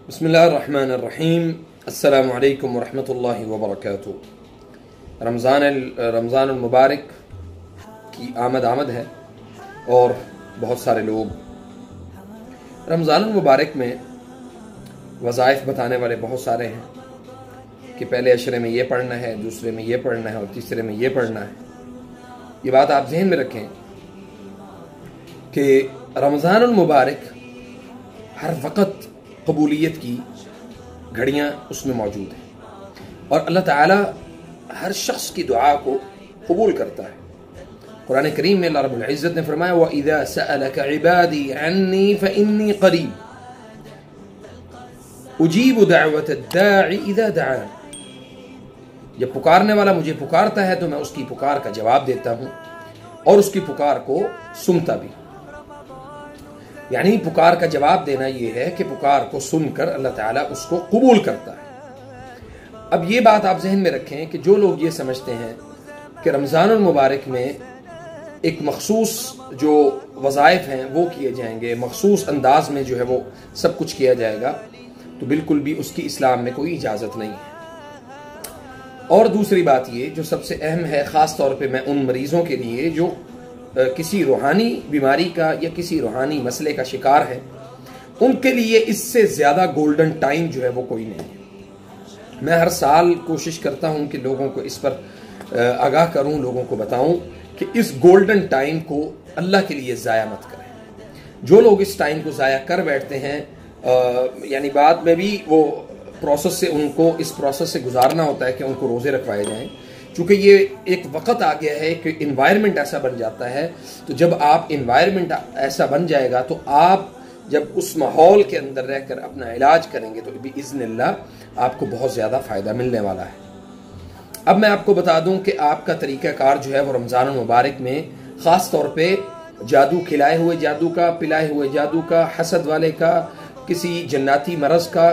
बिस्मिल्लाहिर्रहमानिर्रहीम। अस्सलामु अलैकुम वरहमतुल्लाहि वबरकातुहू। रमज़ान मुबारक की आमद है और बहुत सारे लोग रमज़ान मुबारक में वज़ाइफ बताने वाले बहुत सारे हैं कि पहले अशरे में ये पढ़ना है, दूसरे में ये पढ़ना है और तीसरे में ये पढ़ना है। ये बात आप जहन में रखें कि रमज़ान मुबारक हर वक़्त कबूलियत की घड़ियाँ उसमें मौजूद हैं और अल्लाह ताला हर शख्स की दुआ को कबूल करता है। कुरान करीम में अल्लाह रब्बुल इज़्ज़त ने फरमाया व इज़ा सअलक इबादी अन्नी फ़इन्नी क़रीब उजीबु दअवत दाई इज़ा दआन। जब पुकारने वाला मुझे पुकारता है तो मैं उसकी पुकार का जवाब देता हूँ और उसकी पुकार को सुनता भी। यानी पुकार का जवाब देना यह है कि पुकार को सुनकर अल्लाह ताला उसको कबूल करता है। अब ये बात आप जहन में रखें कि जो लोग ये समझते हैं कि रमज़ान मुबारक में एक मखसूस जो वज़ाइफ हैं वो किए जाएंगे, मखसूस अंदाज में जो है वो सब कुछ किया जाएगा, तो बिल्कुल भी उसकी इस्लाम में कोई इजाज़त नहीं है। और दूसरी बात ये जो सबसे अहम है, ख़ास तौर पे मैं उन मरीज़ों के लिए जो किसी रूहानी बीमारी का या किसी रूहानी मसले का शिकार है, उनके लिए इससे ज़्यादा गोल्डन टाइम जो है वो कोई नहीं है। मैं हर साल कोशिश करता हूँ कि लोगों को इस पर आगाह करूँ, लोगों को बताऊँ कि इस गोल्डन टाइम को अल्लाह के लिए ज़ाया मत करें। जो लोग इस टाइम को ज़ाया कर बैठते हैं, यानी बाद में भी वो प्रोसेस से उनको इस प्रोसेस से गुजारना होता है कि उनको रोज़े रखवाए जाएँ। चूँकि ये एक वक़्त आ गया है कि इन्वायरमेंट ऐसा बन जाता है, तो जब आप इन्वायरमेंट ऐसा बन जाएगा तो आप जब उस माहौल के अंदर रहकर अपना इलाज करेंगे तो बिइज़्निल्लाह आपको बहुत ज़्यादा फ़ायदा मिलने वाला है। अब मैं आपको बता दूं कि आपका तरीक़ाकार जो है वो रमज़ान मुबारक में ख़ास तौर पे जादू, खिलाए हुए जादू का, पिलाए हुए जादू का, हसद वाले का, किसी जन्नाती मरज़ का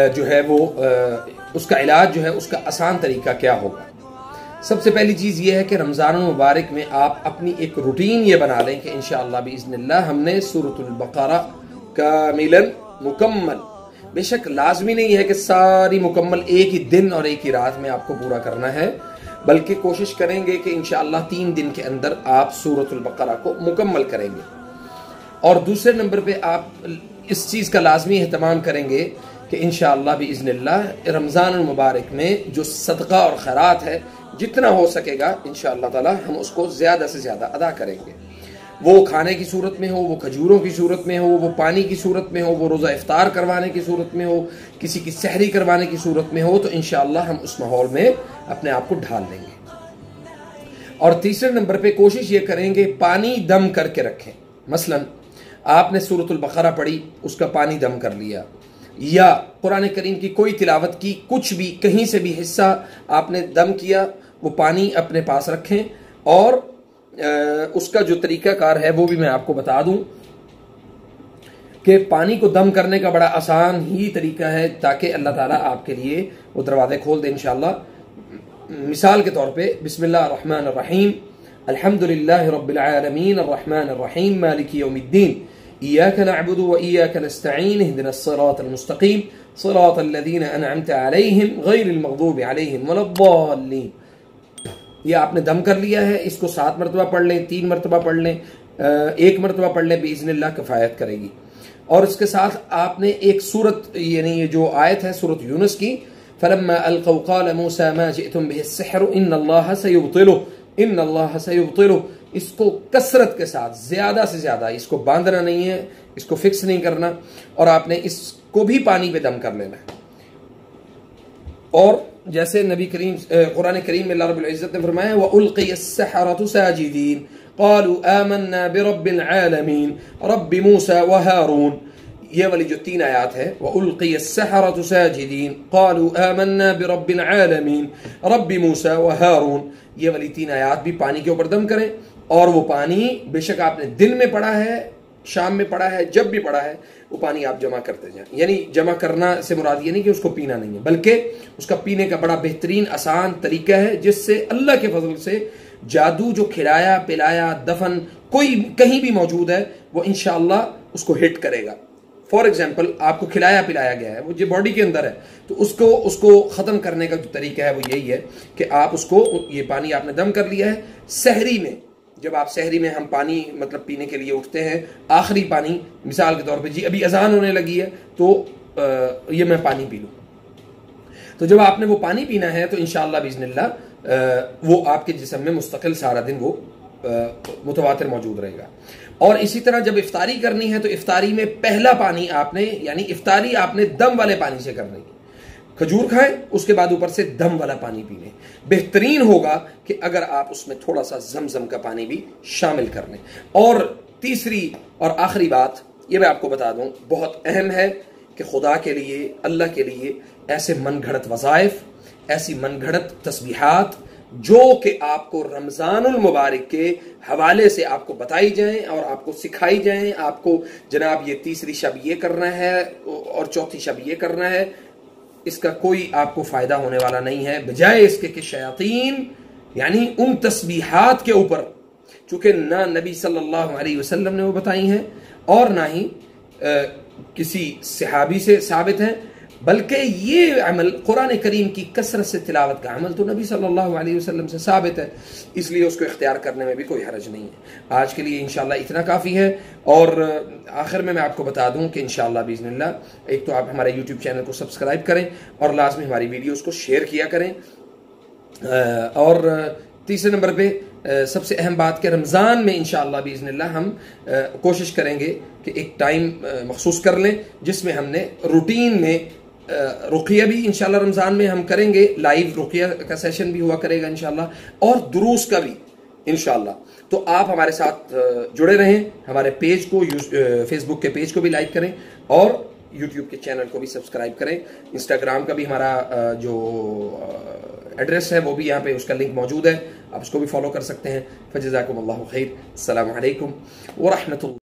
जो है वो उसका इलाज जो है उसका आसान तरीका क्या होगा। सबसे पहली चीज़ ये है कि रमज़ान मुबारक में आप अपनी एक रूटीन ये बना लें कि इंशाअल्लाह बिइज़्निल्लाह हमने सूरतुल बक़रा कामिलन मुकम्मल, बेशक लाजमी नहीं है कि सारी मुकम्मल एक ही दिन और एक ही रात में आपको पूरा करना है, बल्कि कोशिश करेंगे कि इंशाअल्लाह 3 दिन के अंदर आप सूरतुल बक़रा को मुकम्मल करेंगे। और दूसरे नंबर पे आप इस चीज़ का लाजमी एहतमाम करेंगे कि इंशाअल्लाह बिइज़्निल्लाह रमज़ान मुबारक में जो सदका और खैरात है जितना हो सकेगा इंशाअल्लाह ताला हम उसको ज़्यादा से ज़्यादा अदा करेंगे। वो खाने की सूरत में हो, वो खजूरों की सूरत में हो, वो पानी की सूरत में हो, वो रोज़ा इफ्तार करवाने की सूरत में हो, किसी की सहरी करवाने की सूरत में हो, तो इंशाअल्लाह हम उस माहौल में अपने आप को ढाल लेंगे। और तीसरे नंबर पे कोशिश ये करेंगे पानी दम करके रखें। मसलन आपने सूरतुल बक़रा पढ़ी, उसका पानी दम कर लिया, या कुरान करीम की कोई तिलावत की, कुछ भी कहीं से भी हिस्सा आपने दम किया, वो पानी अपने पास रखें। और उसका जो तरीक़ाकार है वो भी मैं आपको बता दूं कि पानी को दम करने का बड़ा आसान ही तरीका है ताकि अल्लाह ताला आपके लिए वो दरवाज़े खोल दे इंशाअल्लाह। मिसाल के तौर पे बिस्मिल्लाहिर्रहमानिर्रहीम अल्हम्दुलिल्लाहि रब्बिल आलमीन अर्रहमानिर रहीम मालिकी यौमिद्दीन इय्याका नअबुदु व इय्याका नस्तईन इहदिनस सिरातल मुस्तकीम सिरातल लज़ीना अनअमता अलैहिम गैरिल मग़दूबि अलैहिम वलद्दाल्लीन। ये आपने दम कर लिया है, इसको 7 मरतबा पढ़ लें, 3 मरतबा पढ़ लें, 1 मरतबा पढ़ लें, बिइज़्निल्लाह किफ़ायत करेगी। और इसके साथ आपने एक सूरत, यानी ये जो आयत है सूरत यूनुस की, फलम्मा अलक़ौ क़ाल मूसा मा जिअतुम बिहिस्सिह्र इन्नल्लाह सयुब्तिलुहु इन्नल्लाह सयुब्तिलुहु, इसको कसरत के साथ ज़्यादा से ज़्यादा, इसको बांधना नहीं है, इसको फिक्स नहीं करना, और आपने इसको भी पानी पे दम कर लेना है। और जैसे नबी करीम कुरान करीम में अल्लाह रब्बुल इज़्ज़त ने फरमाया व उल्क़ियस्सहरतु साजिदीन क़ालू आमन्ना बिरब्बिल आलमीन रब्बि मूसा व हारून। ये वाली जो 3 आयात है, व उल्क़ियस्सहरतु साजिदीन क़ालू आमन्ना बिरब्बिल आलमीन रब्बि मूसा व हारून, ये वाली 3 आयात भी पानी के ऊपर दम करें। और वो पानी बेशक आपने दिन में पढ़ा है, शाम में पढ़ा है, जब भी पढ़ा है, वो पानी आप जमा करते जाएं। यानी जमा करना से मुराद ये नहीं कि उसको पीना नहीं है, बल्कि उसका पीने का बड़ा बेहतरीन आसान तरीका है जिससे अल्लाह के फजल से जादू जो खिलाया पिलाया दफन कोई कहीं भी मौजूद है वो इंशाअल्लाह उसको हिट करेगा। फॉर एग्जाम्पल आपको खिलाया पिलाया गया है, वो जो बॉडी के अंदर है, तो उसको खत्म करने का जो तरीका है वो यही है कि आप उसको, ये पानी आपने दम कर लिया है, सहरी में, जब आप सहरी में हम पानी मतलब पीने के लिए उठते हैं, आखिरी पानी, मिसाल के तौर पे जी अभी अजान होने लगी है तो ये मैं पानी पी लूँ, तो जब आपने वो पानी पीना है तो इंशाअल्लाह बिस्मिल्लाह वो आपके जिस्म में मुस्तकिल सारा दिन वो मुतवातिर मौजूद रहेगा। और इसी तरह जब इफ्तारी करनी है तो इफ्तारी में पहला पानी आपने, यानी इफ्तारी आपने दम वाले पानी से करनी है। खजूर खाएं, उसके बाद ऊपर से दम वाला पानी पी लें। बेहतरीन होगा कि अगर आप उसमें थोड़ा सा जमजम का पानी भी शामिल कर लें। और तीसरी और आखिरी बात ये मैं आपको बता दूं, बहुत अहम है कि खुदा के लिए, अल्लाह के लिए ऐसे मन घड़त वज़ाइफ, ऐसी मन घड़त तस्बीहात जो कि आपको रमज़ानुल मुबारक के हवाले से आपको बताई जाएं और आपको सिखाई जाएं, आपको जनाब ये तीसरी शब ये करना है और चौथी शब ये करना है, इसका कोई आपको फायदा होने वाला नहीं है, बजाय इसके कि शयातीन यानी उन तस्बीहात के ऊपर, चूंकि ना नबी सल्लल्लाहु अलैहि वसल्लम ने वो बताई हैं और ना ही किसी सहाबी से साबित है, बल्कि ये अमल कुरान करीम की कसरत से तिलावत का अमल तो नबी सल्लल्लाहु अलैहि वसल्लम से साबित है, इसलिए उसको इख्तियार करने में भी कोई हरज नहीं है। आज के लिए इंशाअल्लाह इतना काफ़ी है। और आखिर में मैं आपको बता दूं कि इंशाअल्लाह बिइज़्निल्लाह एक तो आप हमारे यूट्यूब चैनल को सब्सक्राइब करें और लाजमी हमारी वीडियोज़ को शेयर किया करें। और तीसरे नंबर पे सबसे अहम बात कि रमज़ान में इंशाअल्लाह बिइज़्निल्लाह हम कोशिश करेंगे कि एक टाइम मखसूस कर लें जिसमें हमने रूटीन में रुकिया भी इंशाल्लाह रमज़ान में हम करेंगे, लाइव रुकिया का सेशन भी हुआ करेगा इंशाल्लाह, और दुरूस का भी इंशाल्लाह। तो आप हमारे साथ जुड़े रहें, हमारे पेज को, फेसबुक के पेज को भी लाइक करें और यूट्यूब के चैनल को भी सब्सक्राइब करें। इंस्टाग्राम का भी हमारा जो एड्रेस है वो भी यहाँ पे उसका लिंक मौजूद है, आप उसको भी फॉलो कर सकते हैं। फजज़ाकुमुल्लाहु खैर, अस्सलामु अलैकुम व रहमतुल्लाह।